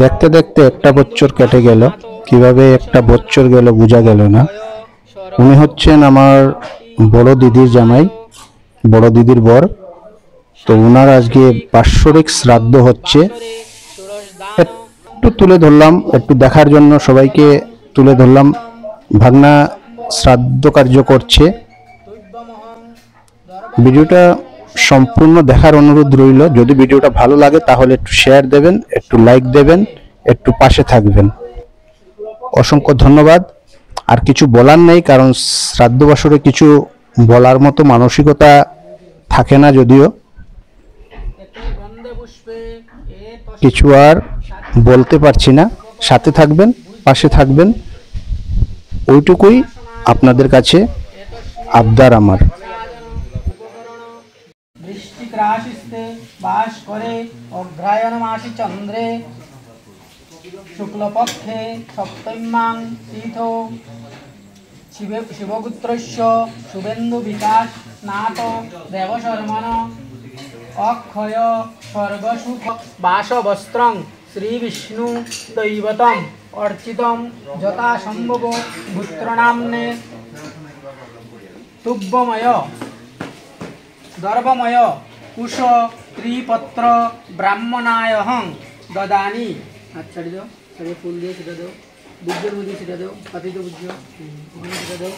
দেখতে দেখতে একটা বছর কেটে গেল, কিভাবে একটা বছর গেল বোঝা গেল না। উনি হচ্ছেন আমার বড় দিদির জামাই, বড় দিদির বর। তো উনার আজকে বাৎসরিক শ্রাদ্ধ হচ্ছে। একটু তুলে ধরলাম, একটু দেখার জন্য সবাইকে তুলে ধরলাম। ভাগনা শ্রাদ্ধ কার্য করছে। ভিডিওটা সম্পূর্ণ দেখার অনুরোধ রইল। যদি ভিডিওটা ভালো লাগে তাহলে একটু শেয়ার দেবেন, একটু লাইক দেবেন, একটু পাশে থাকবেন। অসংখ্য ধন্যবাদ। আর কিছু বলার নেই, কারণ শ্রাদ্ধ বাসরে কিছু বলার মতো মানসিকতা থাকে না, যদিও কিছু আর বলতে পারছি না। সাথে থাকবেন, পাশে থাকবেন, ওইটুকুই আপনাদের কাছে আবদার আমার। বৃশ্চিক রাশিতে বাস করে অগ্রহায়ণ মাসে চন্দ্রে শুক্লপক্ষে সপ্তম্যাং তীর্থ শিবপুত্রস্য শুভেন্দু বিকাশ স্নাত দেবশর্মণ অক্ষয় স্বর্গসুখ বাসবস্ত্রং শ্রীবিষ্ণু দৈবতম অর্চিতম যথাসম্ভব পুত্রনাম্নে তুব্যময় দর্ভময় কুশ ত্রিপত্র ব্রাহ্মণায়হং দদানি। আচ্ছা দাও, ফুল দিয়ে সেটা দাও, বীর্যের মধ্যে সেটা দাও, পাতিত বীর্য সেটা দাও।